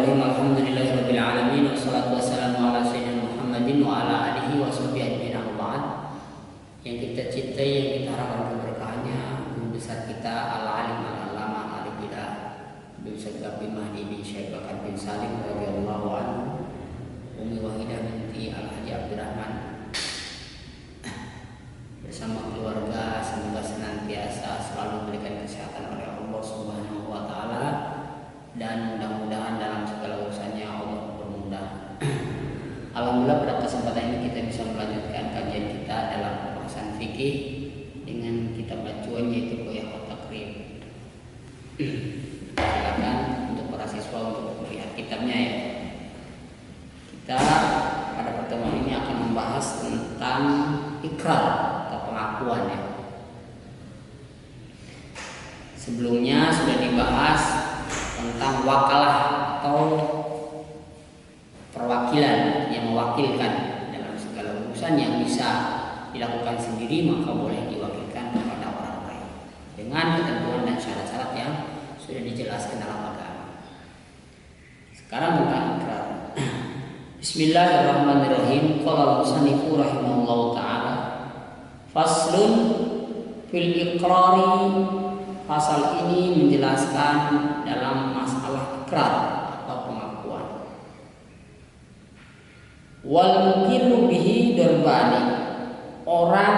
Bismillahirrahmanirrahim. Alhamdulillahirabbil alamin wassalatu wassalamu ala sayyidina Muhammadin wa ala alihi wa sahbihi ajmain. Yang kita cintai, yang kita harapkan keberkahannya, guru besar kita al-alim al-allamah al-bidah Habib Syekh bin Mahdi bin Syekh Bakar bin Salim radhiyallahu anhu, Umi Wahidah binti Al-Haji Abdurrahman bersama keluarga, semoga senantiasa selalu diberikan kesehatan oleh Allah Subhanahu wa taala, dan mudah-mudahan dalam segala urusannya Allah mempermudah. Alhamdulillah, pada kesempatan ini kita bisa melanjutkan kajian kita dalam pembahasan fikih dengan kitab acuan yaitu Qoyah Takrib. Silakan untuk para siswa untuk melihat kitabnya ya. Kita pada pertemuan ini akan membahas tentang ikrar atau pengakuan ya. Sebelumnya sudah dibahas tentang wakalah atau perwakilan yang mewakilkan dalam segala urusan yang bisa dilakukan sendiri, maka boleh diwakilkan kepada orang lain dengan ketentuan dan syarat-syarat yang sudah dijelaskan dalam agama. Sekarang tentang ikrar. Bismillahirrahmanirrahim. Qala al-musannifu rahimahullahu taala, faslun fil iqrari. Pasal ini menjelaskan dalam masalah ikrar atau pengakuan. Wal muqirru bihi darbani. Orang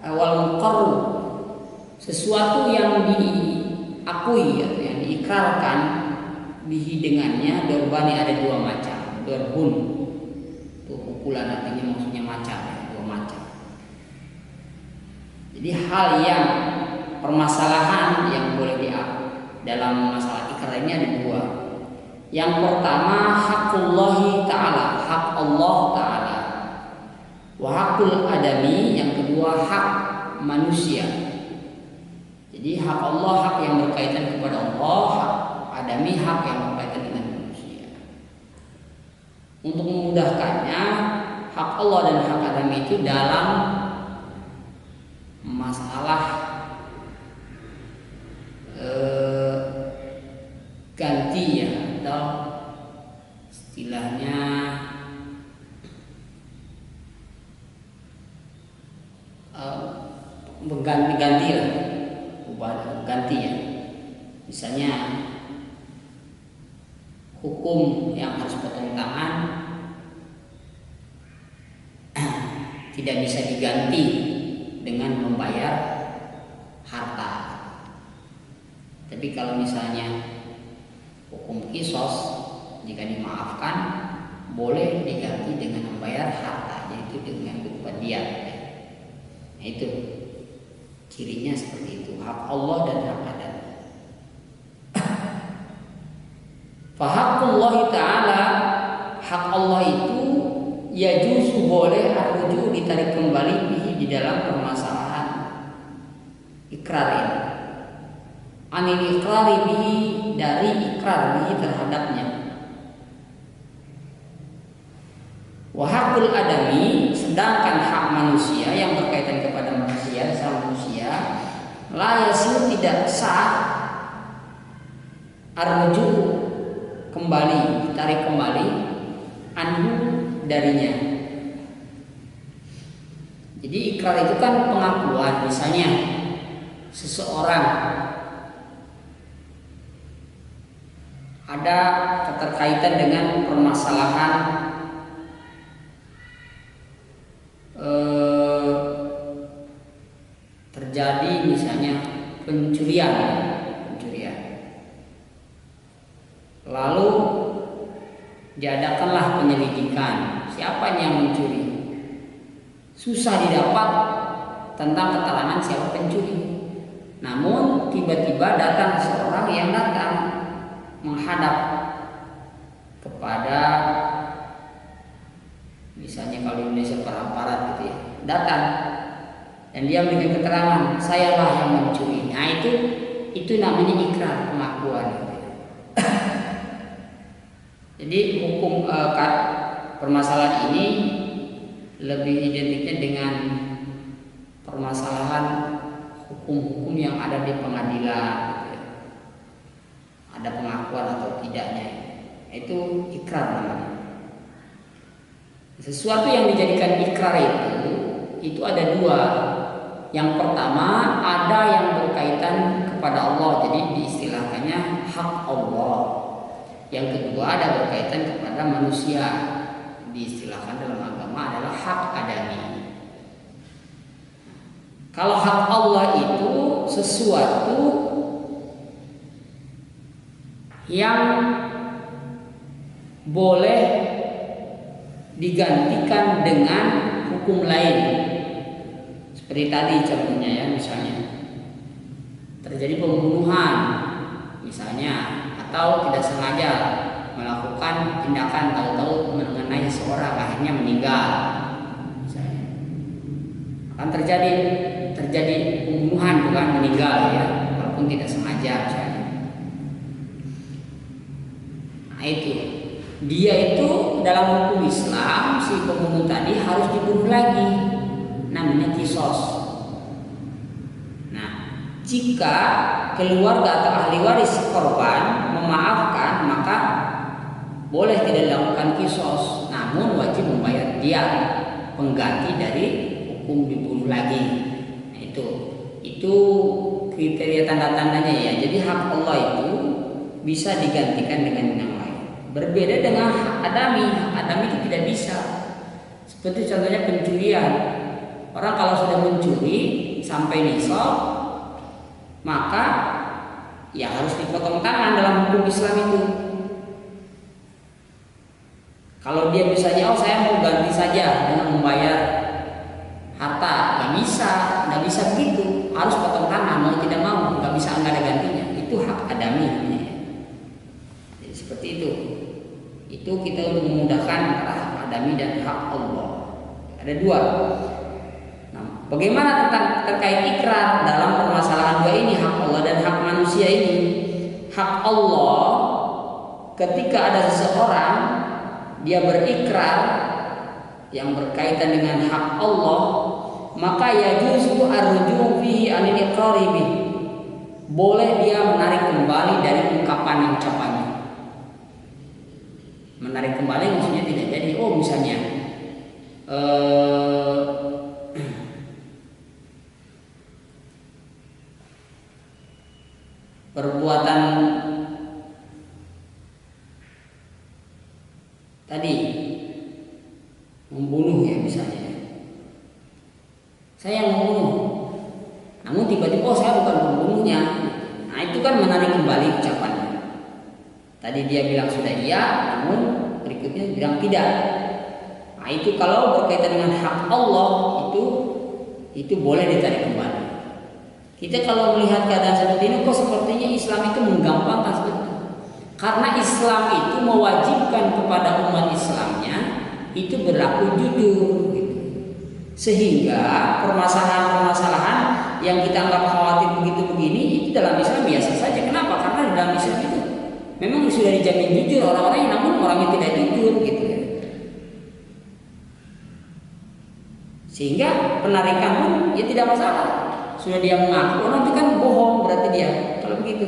wal muqarru, sesuatu yang diakui atau yang diikrarkan bihi dengannya, darbani ada dua macam. Darbun itu pukulan, artinya maksudnya macam, dua macam. Jadi hal yang permasalahan yang boleh diakui dalam masalah ikrar ini ada dua. Yang pertama hakullahi ta'ala, hak Allah ta'ala. Wa hakul adami, yang kedua hak manusia. Jadi hak Allah, hak yang berkaitan kepada Allah, hak adami, hak yang berkaitan dengan manusia. Untuk memudahkannya, hak Allah dan hak adami itu dalam masalah ganti ya, atau istilahnya ganti lah, ubah ganti ya. Misalnya hukum yang harus potong tangan tidak bisa diganti dengan membayar harta. Tapi kalau misalnya hukum kisos, jika dimaafkan boleh diganti dengan membayar harta, yaitu dengan berupa diat. Nah, itu cirinya seperti itu, hak Allah dan hak adami. Fahakullahi ta'ala, hak Allah itu yajuzu boleh arruju ditarik kembali di dalam permasalahan ikrar ini. Anil ikrari bihi, dari ikrar bihi terhadapnya. Wa hakul adami, sedangkan hak manusia yang berkaitan kepada manusia, sama manusia, la yasu, tidak sah arruju, kembali, ditarik kembali, anhu, darinya. Jadi ikrar itu kan pengakuan. Misalnya seseorang ada keterkaitan dengan permasalahan terjadi misalnya pencurian, lalu diadakanlah penyelidikan siapa yang mencuri. Susah didapat tentang keterangan siapa pencuri. Namun tiba-tiba datang seorang yang datang menghadap kepada, misalnya kalau Indonesia aparat gitu ya, datang dan dia memberikan keterangan, sayalah yang mencuri. Nah itu namanya ikrar, pengakuan gitu ya. Jadi hukum permasalahan ini lebih identiknya dengan permasalahan hukum-hukum yang ada di pengadilan gitu ya. Ada pengakuan atau tidaknya. Itu ikrar namanya. Sesuatu yang dijadikan ikrar itu ada dua. Yang pertama ada yang berkaitan kepada Allah, jadi diistilahkannya hak Allah. Yang kedua ada berkaitan kepada manusia, diistilahkan dalam agama adalah hak adami. Kalau hak Allah itu sesuatu yang boleh digantikan dengan hukum lain. Seperti tadi contohnya ya, misalnya terjadi pembunuhan misalnya, atau tidak sengaja melakukan tindakan tahu-tahu mengenai seseorang akhirnya meninggal misalnya. Akan terjadi pembunuhan bukan meninggal ya, walaupun tidak sengaja misalnya. Nah itu dia itu dalam hukum Islam si pembunuh tadi harus dibunuh lagi, namanya kisos. Nah, jika keluarga atau ahli waris korban memaafkan, maka boleh tidak dilakukan kisos, namun wajib membayar dia pengganti dari hukum dibunuh lagi. Nah, itu kriteria tanda-tandanya ya. Jadi hak Allah itu bisa digantikan dengan yang lain. Berbeda dengan hak adami. Hak adami itu tidak bisa. Seperti contohnya pencurian. Orang kalau sudah mencuri sampai nisab, maka ya harus dipotong tangan dalam hukum Islam itu. Kalau dia misalnya, oh saya mau ganti saja dengan membayar harta, nggak bisa begitu, harus potong tangan, mau tidak mau, nggak bisa, nggak ada gantinya. Itu hak adami namanya. Jadi seperti itu. Itu kita untuk memudahkan antara hak adami dan hak Allah. Ada dua. Bagaimana tentang terkait ikrar dalam permasalahan dua ini, hak Allah dan hak manusia ini? Hak Allah, ketika ada seseorang dia berikrar yang berkaitan dengan hak Allah, maka yajuzu arruju fihi anil iqrari bih. Boleh dia menarik kembali dari ungkapan ucapannya. Menarik kembali maksudnya tidak jadi. Oh misalnya perbuatan tadi membunuh ya misalnya, saya yang membunuh, namun tiba-tiba oh saya bukan pembunuhnya. Nah itu kan menarik kembali ucapannya. Tadi dia bilang sudah iya, namun berikutnya bilang tidak. Nah itu kalau berkaitan dengan hak Allah itu boleh ditarik kembali. Kita kalau melihat keadaan seperti ini, kok sepertinya Islam itu menggampangkan seperti itu. Karena Islam itu mewajibkan kepada umat Islamnya itu berlaku jujur, gitu. Sehingga permasalahan-permasalahan yang kita anggap khawatir begitu begini itu dalam Islam biasa saja. Kenapa? Karena di dalam Islam itu memang sudah dijamin jujur orang-orang yang, namun orangnya tidak jujur, gitu ya. Sehingga penarikan pun ya tidak masalah. Sudah dia mengaku, oh nanti kan bohong berarti dia. Kalau begitu,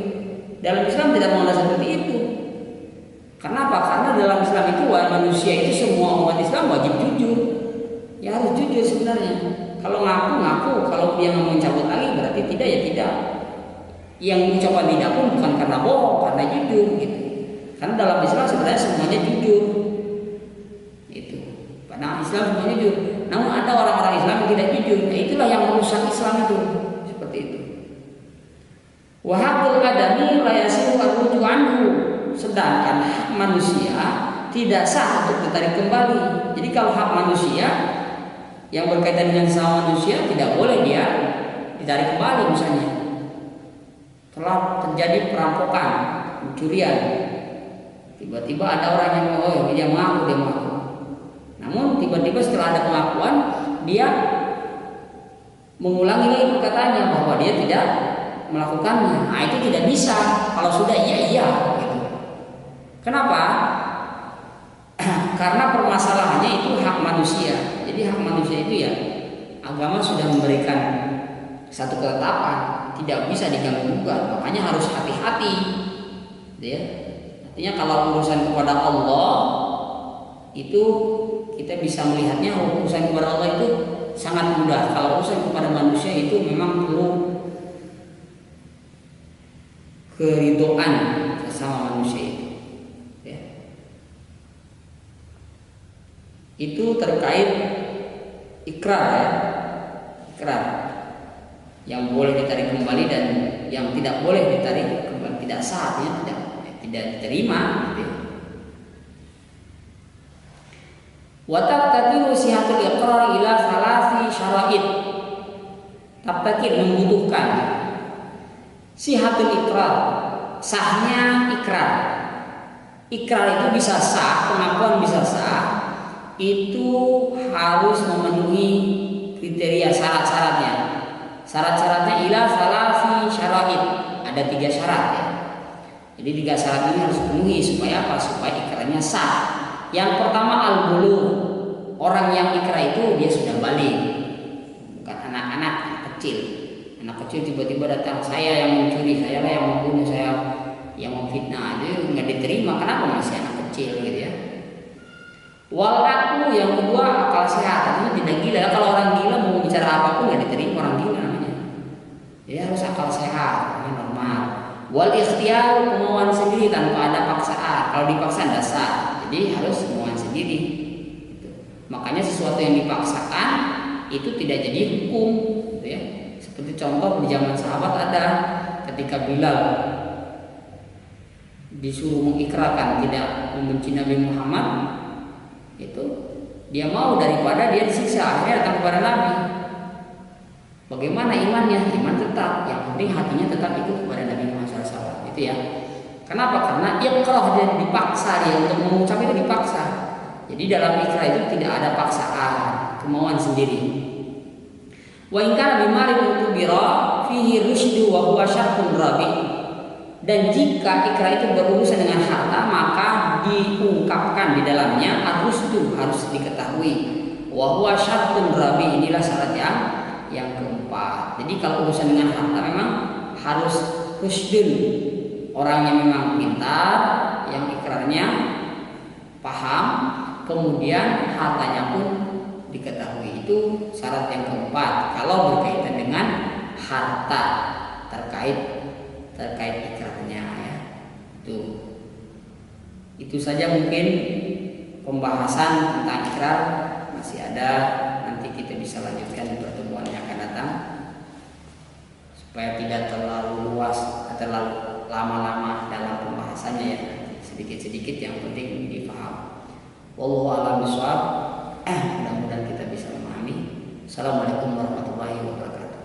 dalam Islam tidak mau ada seperti itu. Kenapa? Karena dalam Islam itu manusia itu semua umat Islam wajib jujur. Ya harus jujur sebenarnya. Kalau ngaku, kalau dia mau mencabut lagi berarti tidak ya tidak. Yang ucapan tidak pun bukan karena bohong, karena jujur gitu. Karena dalam Islam sebenarnya semuanya jujur. Itu. Karena Islam semuanya jujur. Namun ada orang-orang Islam yang tidak jujur. Nah, itulah yang merusak Islam itu. Seperti itu. Wa haqqul adami la yasihu ar-ruju anhu. Sedangkan hak manusia tidak sah untuk ditarik kembali. Jadi kalau hak manusia yang berkaitan dengan sesama manusia tidak boleh dia ditarik kembali. Misalnya telah terjadi perampokan, pencurian, tiba-tiba ada orang yang dia mengaku. Namun tiba-tiba setelah ada pengakuan dia mengulangi lagi perkataannya bahwa dia tidak melakukannya. Nah itu tidak bisa. Kalau sudah iya gitu. Kenapa? Karena permasalahannya itu hak manusia. Jadi hak manusia itu ya agama sudah memberikan satu ketetapan, tidak bisa diganggu gugat. Makanya harus hati-hati, ya. Artinya kalau urusan kepada Allah itu kita bisa melihatnya urusan kepada Allah itu sangat mudah. Kalau urusan kepada manusia itu memang perlu keridhaan sesama manusia itu. Ya. Itu terkait ikrar ya. Ikrar yang boleh ditarik kembali dan yang tidak boleh ditarik kembali, tidak sah, ya, tidak diterima gitu. Wa taqtadiru sihatul iqrar ila salasi syara'id. Taqtadir membutuhkan sihatul iqrar, sahnya ikrar. Ikrar itu bisa sah, pengakuan bisa sah, itu harus memenuhi kriteria syarat-syaratnya. Syarat-syaratnya ila salasi syara'id. Ada 3 syarat ya. Jadi 3 syarat ini harus dipenuhi supaya apa? Supaya ikrarnya sah. Yang pertama al-bulugh. Orang yang ikrar itu dia sudah balik. Bukan anak-anak kecil. Anak kecil tiba-tiba datang, saya yang mencuri, saya lah yang membunuh, saya yang memfitnah. Itu nggak diterima. Kenapa? Masih anak kecil gitu ya. Wal aqlu, yang kedua akal sehat. Artinya tidak gila. Kalau orang gila mau bicara apapun nggak diterima, orang gila namanya. Jadi harus akal sehat, ini normal. Wal ikhtiyar, kemauan sendiri tanpa ada paksaan. Kalau dipaksa tidak sah. Jadi harus kemauan sendiri. Gitu. Makanya sesuatu yang dipaksakan itu tidak jadi hukum, gitu ya. Seperti contoh di zaman sahabat ada ketika Bilal disuruh mengikrarkan tidak membenci Nabi Muhammad, itu dia mau daripada dia disiksa, akhirnya datang kepada Nabi. Bagaimana imannya? Iman tetap, yang penting hatinya tetap ikut kepada Nabi Muhammad SAW. Itu ya. Kenapa? Karena ikrah dia dipaksa, dia untuk mengucap itu dipaksa. Jadi dalam ikrah itu tidak ada paksaan, kemauan sendiri. Wa in kana bimalin utubira fihi rusydu wa huwa syartun rabi. Dan jika ikrah itu berurusan dengan harta, maka diungkapkan di dalamnya ar-rusydu, harus diketahui. Wa huwa syartun rabi, inilah syarat yang keempat. Jadi kalau urusan dengan harta memang harus rusydun, orang yang memang pintar, yang ikrarnya paham, kemudian hartanya pun diketahui. Itu syarat yang keempat kalau berkaitan dengan harta, terkait ikrarnya ya. Itu saja mungkin pembahasan tentang ikrar. Masih ada, nanti kita bisa lanjutkan di pertemuan yang akan datang supaya tidak terlalu luas, terlalu lama-lama dalam pembahasannya ya. Sedikit-sedikit yang penting dipaham. Wallahu a'lam bishawab. Mudah-mudahan kita bisa memahami. Assalamualaikum warahmatullahi wabarakatuh.